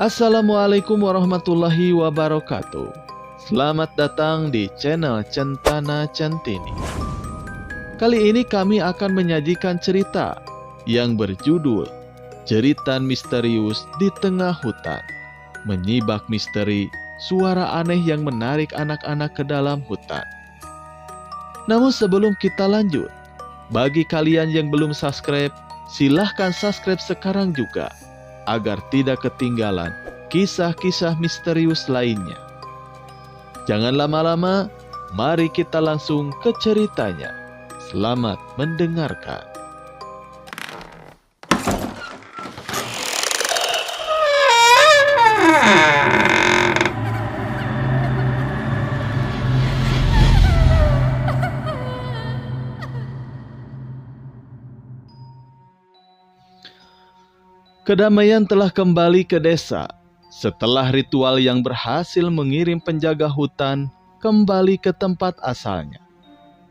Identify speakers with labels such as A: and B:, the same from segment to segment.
A: Assalamualaikum warahmatullahi wabarakatuh. Selamat datang di channel Centana Centini. Kali ini kami akan menyajikan cerita yang berjudul Jeritan Misterius di Tengah Hutan. Menyibak misteri suara aneh yang menarik anak-anak ke dalam hutan. Namun sebelum kita lanjut, bagi kalian yang belum subscribe, silahkan subscribe sekarang juga, agar tidak ketinggalan kisah-kisah misterius lainnya. Jangan lama-lama, mari kita langsung ke ceritanya. Selamat mendengarkan. Kedamaian telah kembali ke desa setelah ritual yang berhasil mengirim penjaga hutan kembali ke tempat asalnya.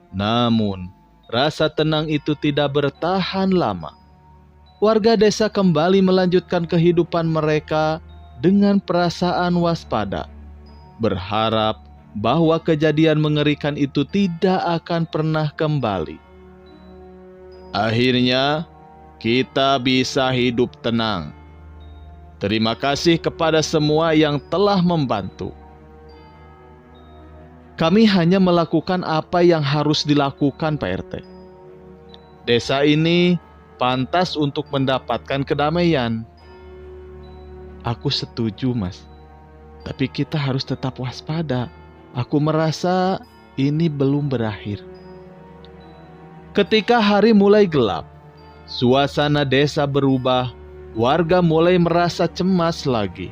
A: Namun, rasa tenang itu tidak bertahan lama. Warga desa kembali melanjutkan kehidupan mereka dengan perasaan waspada, berharap bahwa kejadian mengerikan itu tidak akan pernah kembali. Akhirnya, kita bisa hidup tenang. Terima kasih kepada semua yang telah membantu. Kami hanya melakukan apa yang harus dilakukan, Pak RT. Desa ini pantas untuk mendapatkan kedamaian. Aku setuju, Mas. Tapi kita harus tetap waspada. Aku merasa ini belum berakhir. Ketika hari mulai gelap, suasana desa berubah, warga mulai merasa cemas lagi.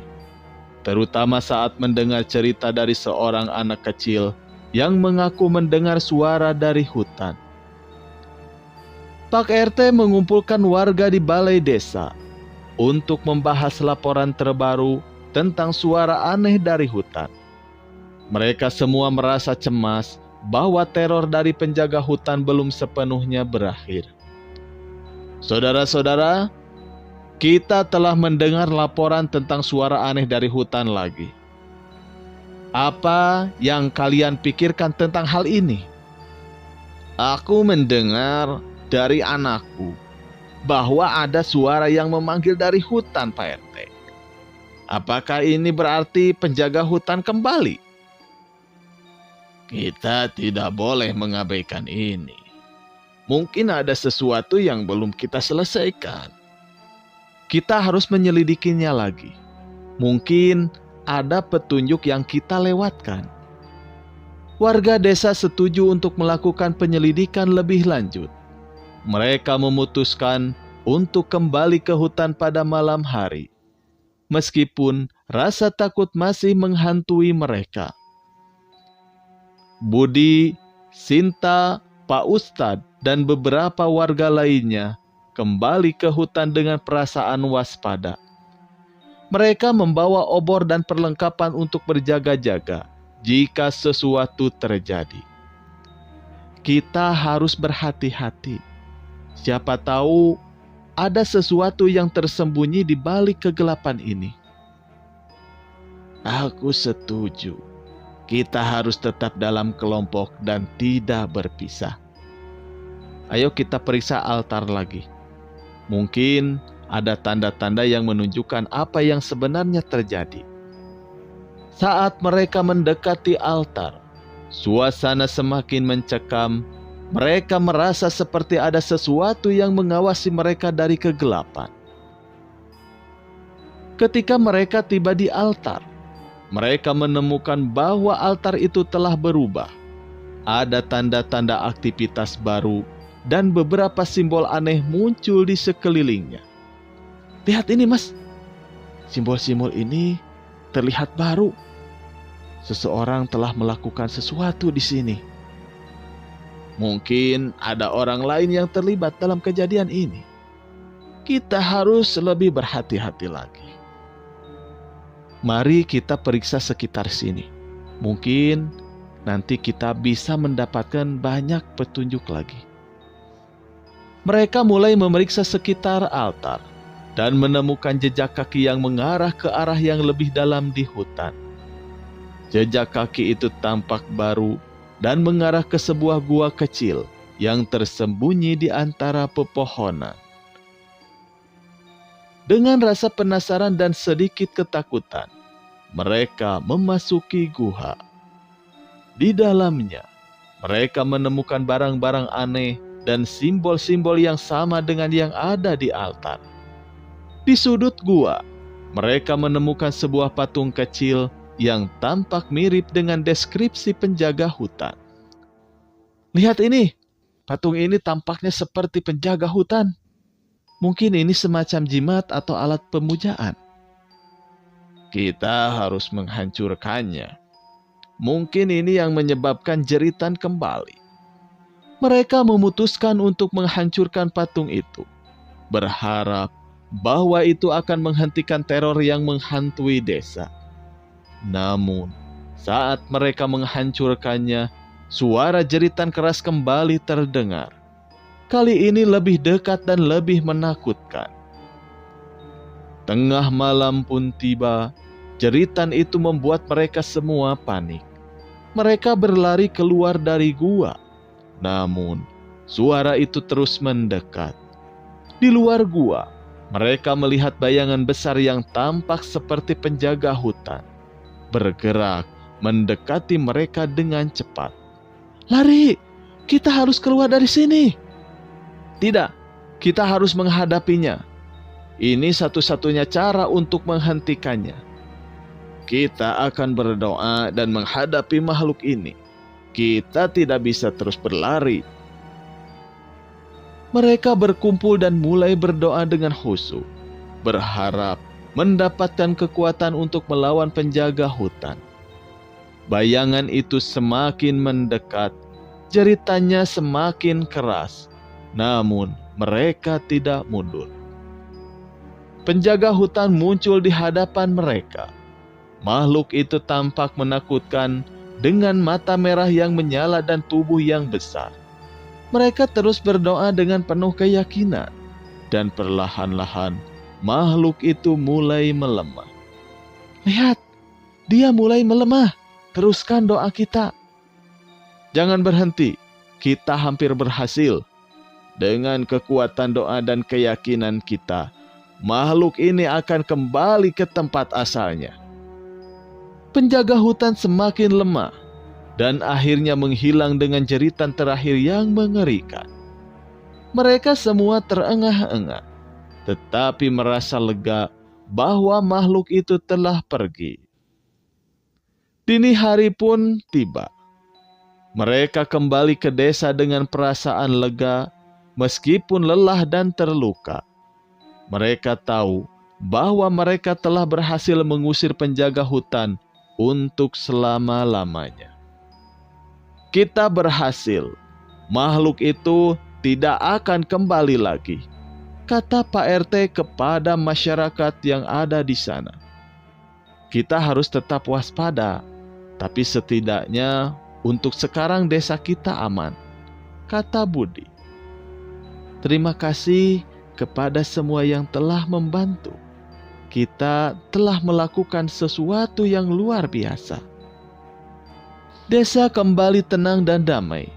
A: Terutama saat mendengar cerita dari seorang anak kecil yang mengaku mendengar suara dari hutan. Pak RT mengumpulkan warga di balai desa untuk membahas laporan terbaru tentang suara aneh dari hutan. Mereka semua merasa cemas bahwa teror dari penjaga hutan belum sepenuhnya berakhir. Saudara-saudara, kita telah mendengar laporan tentang suara aneh dari hutan lagi. Apa yang kalian pikirkan tentang hal ini? Aku mendengar dari anakku bahwa ada suara yang memanggil dari hutan, Pak RT. Apakah ini berarti penjaga hutan kembali? Kita tidak boleh mengabaikan ini. Mungkin ada sesuatu yang belum kita selesaikan. Kita harus menyelidikinya lagi. Mungkin ada petunjuk yang kita lewatkan. Warga desa setuju untuk melakukan penyelidikan lebih lanjut. Mereka memutuskan untuk kembali ke hutan pada malam hari. Meskipun rasa takut masih menghantui mereka. Budi, Sinta, Pak Ustadz, dan beberapa warga lainnya kembali ke hutan dengan perasaan waspada. Mereka membawa obor dan perlengkapan untuk berjaga-jaga jika sesuatu terjadi. Kita harus berhati-hati. Siapa tahu ada sesuatu yang tersembunyi di balik kegelapan ini. Aku setuju. Kita harus tetap dalam kelompok dan tidak berpisah. Ayo kita periksa altar lagi. Mungkin ada tanda-tanda yang menunjukkan apa yang sebenarnya terjadi. Saat mereka mendekati altar, suasana semakin mencekam. Mereka merasa seperti ada sesuatu yang mengawasi mereka dari kegelapan. Ketika mereka tiba di altar, mereka menemukan bahwa altar itu telah berubah. Ada tanda-tanda aktivitas baru dan beberapa simbol aneh muncul di sekelilingnya. Lihat ini, Mas. Simbol-simbol ini terlihat baru. Seseorang telah melakukan sesuatu di sini. Mungkin ada orang lain yang terlibat dalam kejadian ini. Kita harus lebih berhati-hati lagi. Mari kita periksa sekitar sini. Mungkin nanti kita bisa mendapatkan banyak petunjuk lagi. Mereka mulai memeriksa sekitar altar. dan menemukan jejak kaki yang mengarah ke arah yang lebih dalam di hutan. Jejak kaki itu tampak baru dan mengarah ke sebuah gua kecil yang tersembunyi di antara pepohonan. Dengan rasa penasaran dan sedikit ketakutan, mereka memasuki gua. Di dalamnya, mereka menemukan barang-barang aneh dan simbol-simbol yang sama dengan yang ada di altar. Di sudut gua, mereka menemukan sebuah patung kecil yang tampak mirip dengan deskripsi penjaga hutan. Lihat ini, patung ini tampaknya seperti penjaga hutan. Mungkin ini semacam jimat atau alat pemujaan. Kita harus menghancurkannya. Mungkin ini yang menyebabkan jeritan kembali. Mereka memutuskan untuk menghancurkan patung itu, berharap bahwa itu akan menghentikan teror yang menghantui desa. Namun, saat mereka menghancurkannya, suara jeritan keras kembali terdengar. Kali ini lebih dekat dan lebih menakutkan. Tengah malam pun tiba, jeritan itu membuat mereka semua panik. Mereka berlari keluar dari gua. Namun, suara itu terus mendekat. Di luar gua, mereka melihat bayangan besar yang tampak seperti penjaga hutan, bergerak mendekati mereka dengan cepat. Lari, kita harus keluar dari sini. Tidak, kita harus menghadapinya. Ini satu-satunya cara untuk menghentikannya. Kita akan berdoa dan menghadapi makhluk ini. Kita tidak bisa terus berlari. Mereka berkumpul dan mulai berdoa dengan khusyuk, berharap mendapatkan kekuatan untuk melawan penjaga hutan. Bayangan itu semakin mendekat, jeritannya semakin keras. Namun mereka tidak mundur. Penjaga hutan muncul di hadapan mereka. Makhluk itu tampak menakutkan dengan mata merah yang menyala dan tubuh yang besar. Mereka terus berdoa dengan penuh keyakinan, dan perlahan-lahan makhluk itu mulai melemah. Lihat, dia mulai melemah. Teruskan doa kita. Jangan berhenti, kita hampir berhasil. Dengan kekuatan doa dan keyakinan kita, makhluk ini akan kembali ke tempat asalnya. Penjaga hutan semakin lemah dan akhirnya menghilang dengan jeritan terakhir yang mengerikan. Mereka semua terengah-engah, tetapi merasa lega bahwa makhluk itu telah pergi. Dini hari pun tiba. Mereka kembali ke desa dengan perasaan lega, meskipun lelah dan terluka. Mereka tahu bahwa mereka telah berhasil mengusir penjaga hutan untuk selama-lamanya. Kita berhasil. Makhluk itu tidak akan kembali lagi, kata Pak RT kepada masyarakat yang ada di sana. Kita harus tetap waspada, tapi setidaknya untuk sekarang desa kita aman, kata Budi. Terima kasih kepada semua yang telah membantu. Kita telah melakukan sesuatu yang luar biasa. Desa kembali tenang dan damai.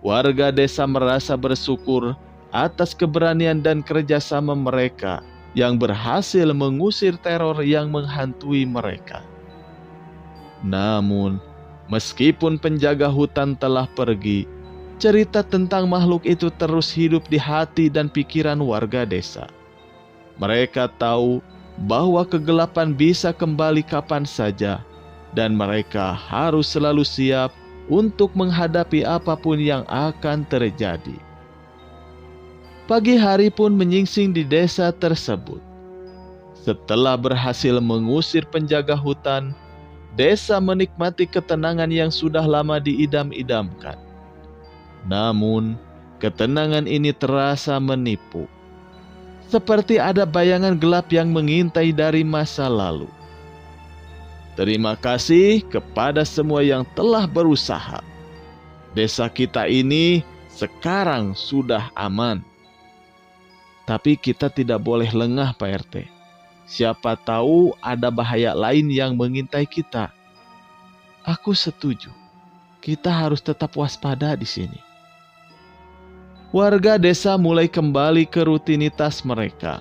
A: Warga desa merasa bersyukur atas keberanian dan kerjasama mereka yang berhasil mengusir teror yang menghantui mereka. Namun, meskipun penjaga hutan telah pergi, cerita tentang makhluk itu terus hidup di hati dan pikiran warga desa. Mereka tahu bahwa kegelapan bisa kembali kapan saja, dan mereka harus selalu siap untuk menghadapi apapun yang akan terjadi. Pagi hari pun menyingsing di desa tersebut. Setelah berhasil mengusir penjaga hutan, desa menikmati ketenangan yang sudah lama diidam-idamkan. Namun, ketenangan ini terasa menipu. Seperti ada bayangan gelap yang mengintai dari masa lalu. Terima kasih kepada semua yang telah berusaha. Desa kita ini sekarang sudah aman. Tapi kita tidak boleh lengah, Pak RT. Siapa tahu ada bahaya lain yang mengintai kita. Aku setuju. Kita harus tetap waspada di sini. Warga desa mulai kembali ke rutinitas mereka.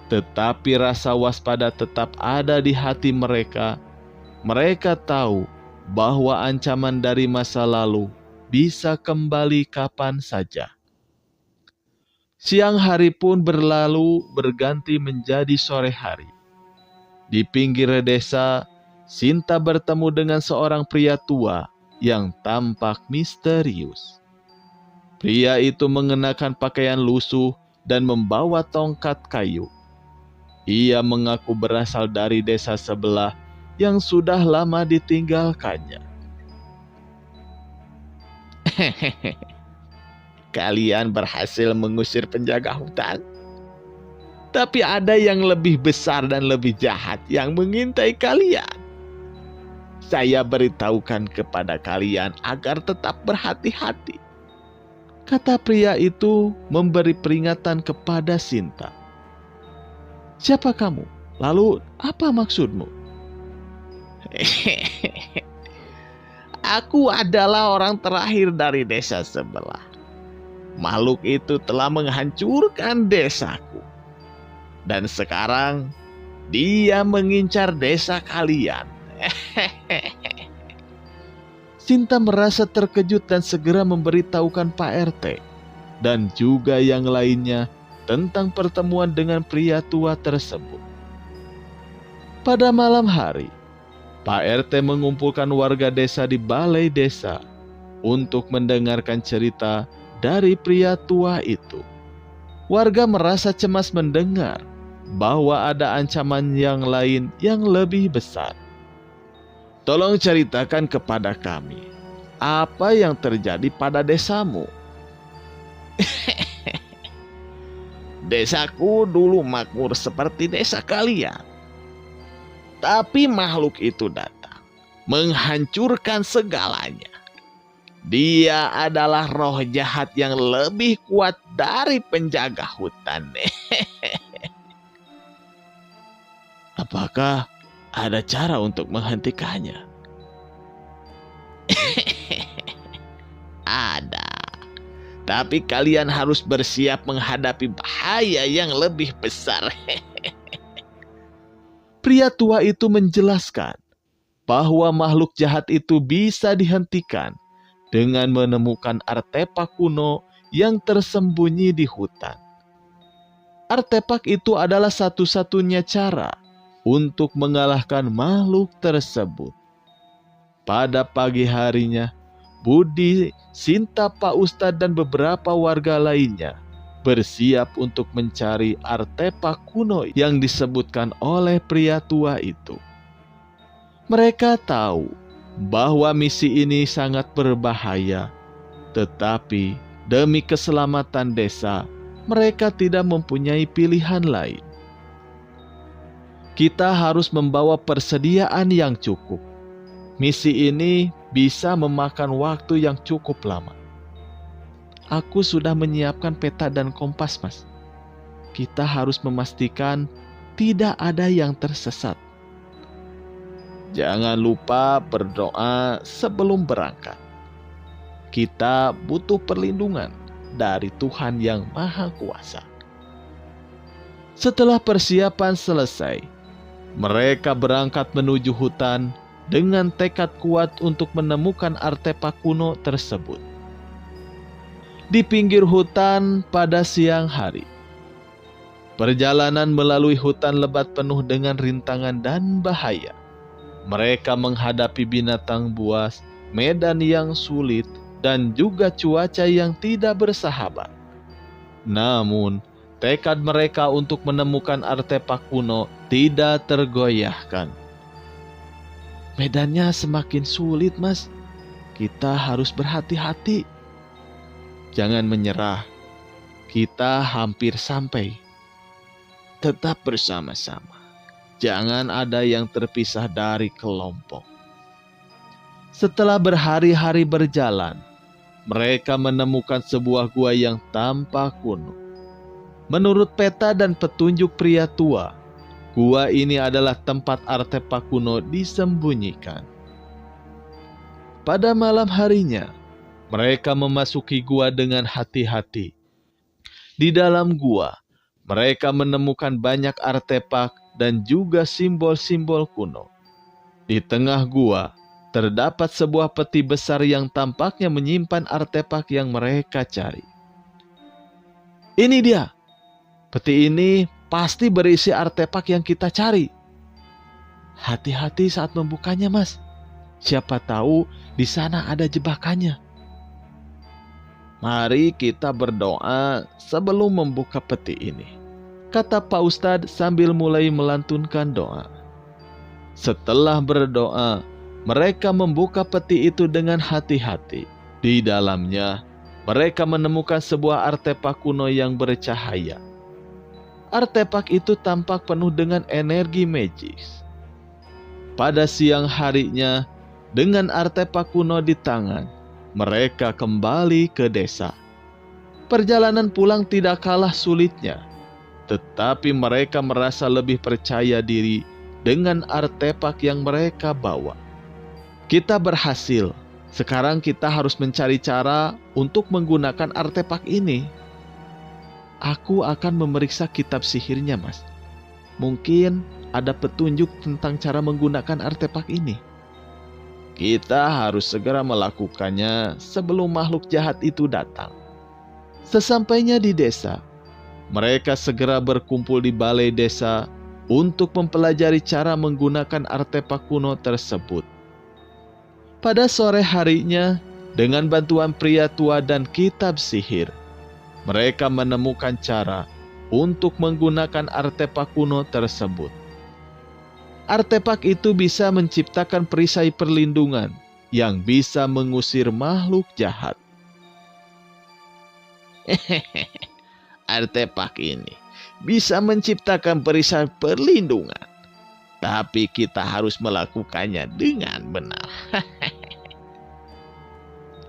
A: Tetapi rasa waspada tetap ada di hati mereka. Mereka tahu bahwa ancaman dari masa lalu bisa kembali kapan saja. Siang hari pun berlalu berganti menjadi sore hari. Di pinggir desa, Sinta bertemu dengan seorang pria tua yang tampak misterius. Pria itu mengenakan pakaian lusuh dan membawa tongkat kayu. Ia mengaku berasal dari desa sebelah yang sudah lama ditinggalkannya. Kalian berhasil mengusir penjaga hutan. Tapi ada yang lebih besar dan lebih jahat yang mengintai kalian. Saya beritahukan kepada kalian agar tetap berhati-hati. Kata pria itu memberi peringatan kepada Sinta. Siapa kamu? Lalu apa maksudmu? Aku adalah orang terakhir dari desa sebelah. Makhluk itu telah menghancurkan desaku. Dan sekarang dia mengincar desa kalian. Sinta merasa terkejut dan segera memberitahukan Pak RT dan juga yang lainnya tentang pertemuan dengan pria tua tersebut. Pada malam hari, Pak RT mengumpulkan warga desa di balai desa untuk mendengarkan cerita dari pria tua itu. Warga merasa cemas mendengar bahwa ada ancaman yang lain yang lebih besar. Tolong ceritakan kepada kami, apa yang terjadi pada desamu? Desaku dulu makmur seperti desa kalian. Tapi makhluk itu datang, menghancurkan segalanya. Dia adalah roh jahat yang lebih kuat dari penjaga hutan. Apakah ada cara untuk menghentikannya? Ada. Tapi kalian harus bersiap menghadapi bahaya yang lebih besar. Pria tua itu menjelaskan bahwa makhluk jahat itu bisa dihentikan dengan menemukan artefak kuno yang tersembunyi di hutan. Artefak itu adalah satu-satunya cara untuk mengalahkan makhluk tersebut. Pada pagi harinya, Budi, Sinta, Pak Ustadz, dan beberapa warga lainnya bersiap untuk mencari artefak kuno yang disebutkan oleh pria tua itu. Mereka tahu bahwa misi ini sangat berbahaya, tetapi demi keselamatan desa, mereka tidak mempunyai pilihan lain. Kita harus membawa persediaan yang cukup. Misi ini bisa memakan waktu yang cukup lama. Aku sudah menyiapkan peta dan kompas, Mas. Kita harus memastikan tidak ada yang tersesat. Jangan lupa berdoa sebelum berangkat. Kita butuh perlindungan dari Tuhan yang Maha Kuasa. Setelah persiapan selesai, mereka berangkat menuju hutan dengan tekad kuat untuk menemukan artefak kuno tersebut. Di pinggir hutan pada siang hari, perjalanan melalui hutan lebat penuh dengan rintangan dan bahaya. Mereka menghadapi binatang buas, medan yang sulit, dan juga cuaca yang tidak bersahabat. Namun, tekad mereka untuk menemukan artefak kuno tidak tergoyahkan. Medannya semakin sulit, Mas. Kita harus berhati-hati. Jangan menyerah. Kita hampir sampai. Tetap bersama-sama. Jangan ada yang terpisah dari kelompok. Setelah berhari-hari berjalan, mereka menemukan sebuah gua yang tampak kuno. Menurut peta dan petunjuk pria tua, gua ini adalah tempat artefak kuno disembunyikan. Pada malam harinya, mereka memasuki gua dengan hati-hati. Di dalam gua, mereka menemukan banyak artefak dan juga simbol-simbol kuno. Di tengah gua, terdapat sebuah peti besar yang tampaknya menyimpan artefak yang mereka cari. Ini dia. Peti ini pasti berisi artefak yang kita cari. Hati-hati saat membukanya, Mas. Siapa tahu di sana ada jebakannya. Mari kita berdoa sebelum membuka peti ini, kata Pak Ustadz sambil mulai melantunkan doa. Setelah berdoa, mereka membuka peti itu dengan hati-hati. Di dalamnya, mereka menemukan sebuah artefak kuno yang bercahaya. Artefak itu tampak penuh dengan energi magis. Pada siang harinya, dengan artefak kuno di tangan, mereka kembali ke desa. Perjalanan pulang tidak kalah sulitnya, tetapi mereka merasa lebih percaya diri dengan artefak yang mereka bawa. Kita berhasil. Sekarang kita harus mencari cara untuk menggunakan artefak ini. Aku akan memeriksa kitab sihirnya, Mas. Mungkin ada petunjuk tentang cara menggunakan artefak ini. Kita harus segera melakukannya sebelum makhluk jahat itu datang. Sesampainya di desa, mereka segera berkumpul di balai desa untuk mempelajari cara menggunakan artefak kuno tersebut. Pada sore harinya, dengan bantuan pria tua dan kitab sihir, mereka menemukan cara untuk menggunakan artefak kuno tersebut. Artefak itu bisa menciptakan perisai perlindungan yang bisa mengusir makhluk jahat. Artefak ini bisa menciptakan perisai perlindungan, tapi kita harus melakukannya dengan benar.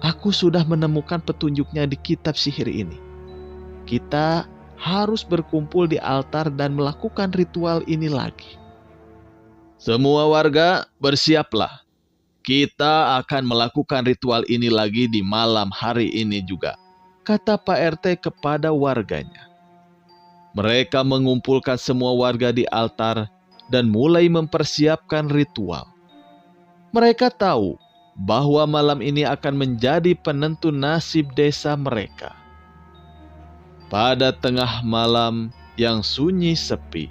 A: Aku sudah menemukan petunjuknya di kitab sihir ini. Kita harus berkumpul di altar dan melakukan ritual ini lagi. Semua warga bersiaplah. Kita akan melakukan ritual ini lagi di malam hari ini juga, kata Pak RT kepada warganya. Mereka mengumpulkan semua warga di altar dan mulai mempersiapkan ritual. Mereka tahu bahwa malam ini akan menjadi penentu nasib desa mereka. Pada tengah malam yang sunyi sepi,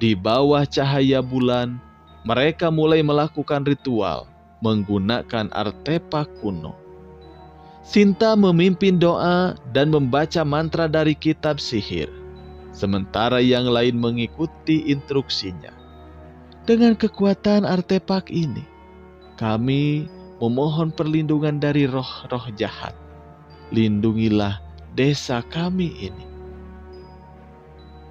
A: di bawah cahaya bulan, mereka mulai melakukan ritual menggunakan artefak kuno. Sinta memimpin doa dan membaca mantra dari kitab sihir, sementara yang lain mengikuti instruksinya. Dengan kekuatan artefak ini, kami memohon perlindungan dari roh-roh jahat. Lindungilah desa kami ini.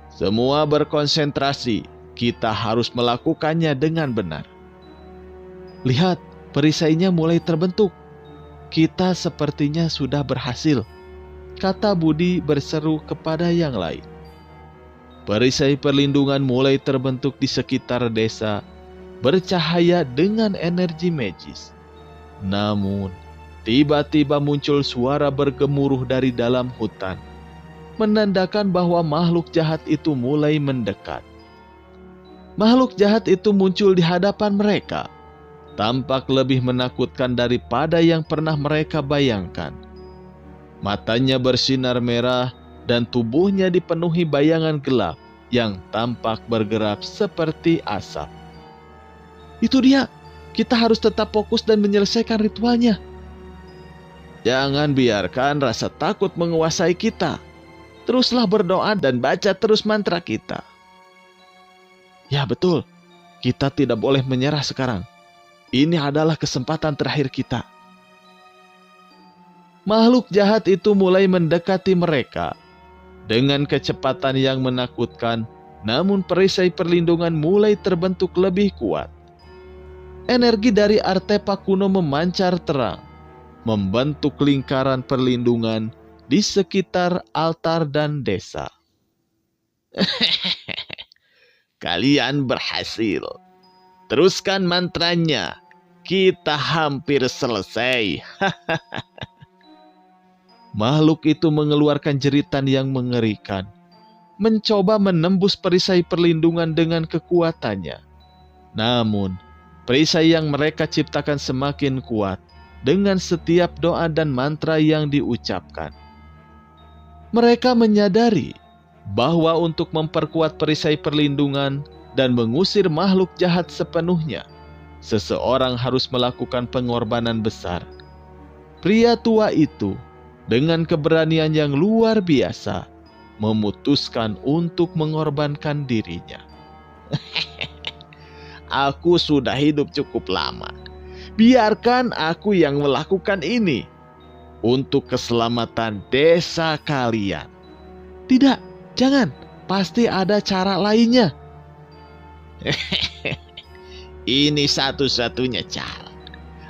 A: Semua berkonsentrasi, kita harus melakukannya dengan benar. Lihat, perisainya mulai terbentuk. Kita sepertinya sudah berhasil, kata Budi berseru kepada yang lain. Perisai perlindungan mulai terbentuk di sekitar desa, bercahaya dengan energi magis. Namun, tiba-tiba muncul suara bergemuruh dari dalam hutan, menandakan bahwa makhluk jahat itu mulai mendekat. Makhluk jahat itu muncul di hadapan mereka, tampak lebih menakutkan daripada yang pernah mereka bayangkan. Matanya bersinar merah dan tubuhnya dipenuhi bayangan gelap yang tampak bergerak seperti asap. Itu dia, kita harus tetap fokus dan menyelesaikan ritualnya. Jangan biarkan rasa takut menguasai kita. Teruslah berdoa dan baca terus mantra kita. Ya betul, kita tidak boleh menyerah sekarang. Ini adalah kesempatan terakhir kita. Makhluk jahat itu mulai mendekati mereka. Dengan kecepatan yang menakutkan, namun perisai perlindungan mulai terbentuk lebih kuat. Energi dari artefak kuno memancar terang, membentuk lingkaran perlindungan di sekitar altar dan desa. Kalian berhasil. Teruskan mantranya. Kita hampir selesai. Makhluk itu mengeluarkan jeritan yang mengerikan, mencoba menembus perisai perlindungan dengan kekuatannya. Namun, perisai yang mereka ciptakan semakin kuat dengan setiap doa dan mantra yang diucapkan. Mereka menyadari bahwa untuk memperkuat perisai perlindungan dan mengusir makhluk jahat sepenuhnya, seseorang harus melakukan pengorbanan besar. Pria tua itu dengan keberanian yang luar biasa memutuskan untuk mengorbankan dirinya. Aku sudah hidup cukup lama. Biarkan aku yang melakukan ini untuk keselamatan desa kalian. Tidak, jangan. Pasti ada cara lainnya. Ini satu-satunya cara.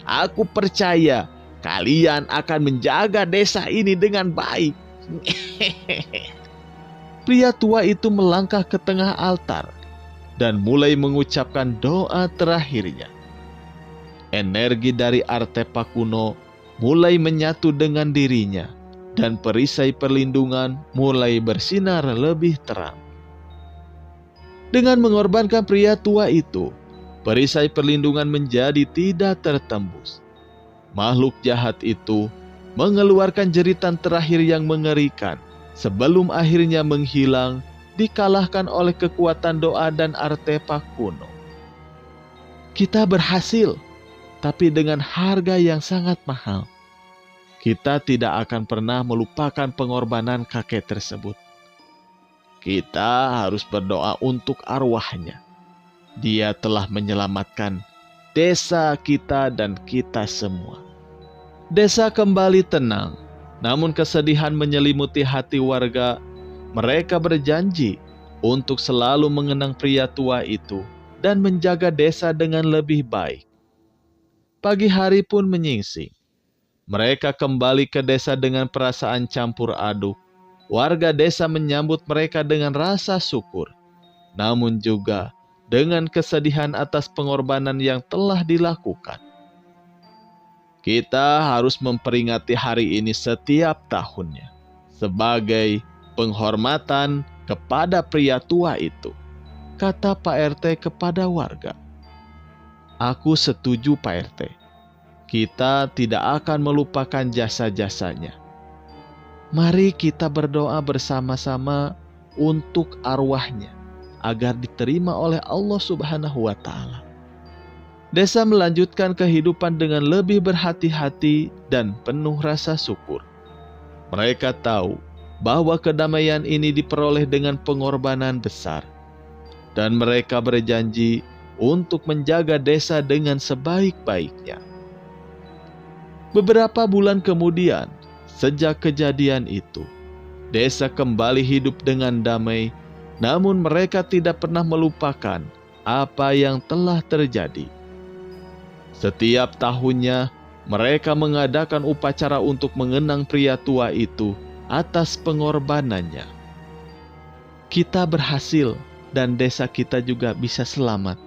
A: Aku percaya kalian akan menjaga desa ini dengan baik. Pria tua itu melangkah ke tengah altar dan mulai mengucapkan doa terakhirnya. Energi dari artefak kuno mulai menyatu dengan dirinya, dan perisai perlindungan mulai bersinar lebih terang. Dengan mengorbankan pria tua itu, perisai perlindungan menjadi tidak tertembus. Makhluk jahat itu mengeluarkan jeritan terakhir yang mengerikan sebelum akhirnya menghilang, dikalahkan oleh kekuatan doa dan artefak kuno. Kita berhasil, tapi dengan harga yang sangat mahal. Kita tidak akan pernah melupakan pengorbanan kakek tersebut. Kita harus berdoa untuk arwahnya. Dia telah menyelamatkan desa kita dan kita semua. Desa kembali tenang, namun kesedihan menyelimuti hati warga. Mereka berjanji untuk selalu mengenang pria tua itu dan menjaga desa dengan lebih baik. Pagi hari pun menyingsing. Mereka kembali ke desa dengan perasaan campur aduk. Warga desa menyambut mereka dengan rasa syukur, namun juga dengan kesedihan atas pengorbanan yang telah dilakukan. Kita harus memperingati hari ini setiap tahunnya sebagai penghormatan kepada pria tua itu, kata Pak RT kepada warga. Aku setuju Pak RT. Kita tidak akan melupakan jasa-jasanya. Mari kita berdoa bersama-sama untuk arwahnya agar diterima oleh Allah Subhanahu wa Ta'ala. Desa melanjutkan kehidupan dengan lebih berhati-hati dan penuh rasa syukur. Mereka tahu bahwa kedamaian ini diperoleh dengan pengorbanan besar, dan mereka berjanji untuk menjaga desa dengan sebaik-baiknya. Beberapa bulan kemudian, sejak kejadian itu, desa kembali hidup dengan damai, namun mereka tidak pernah melupakan apa yang telah terjadi. Setiap tahunnya, mereka mengadakan upacara untuk mengenang pria tua itu atas pengorbanannya. Kita berhasil dan desa kita juga bisa selamat.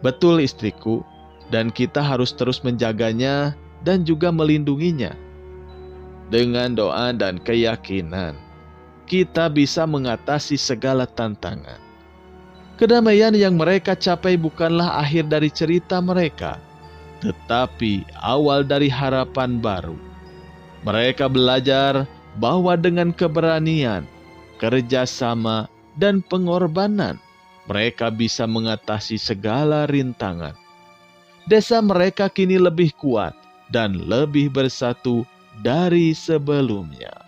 A: Betul istriku, dan kita harus terus menjaganya dan juga melindunginya. Dengan doa dan keyakinan, kita bisa mengatasi segala tantangan. Kedamaian yang mereka capai bukanlah akhir dari cerita mereka, tetapi awal dari harapan baru. Mereka belajar bahwa dengan keberanian, kerjasama, dan pengorbanan, mereka bisa mengatasi segala rintangan. Desa mereka kini lebih kuat dan lebih bersatu dari sebelumnya.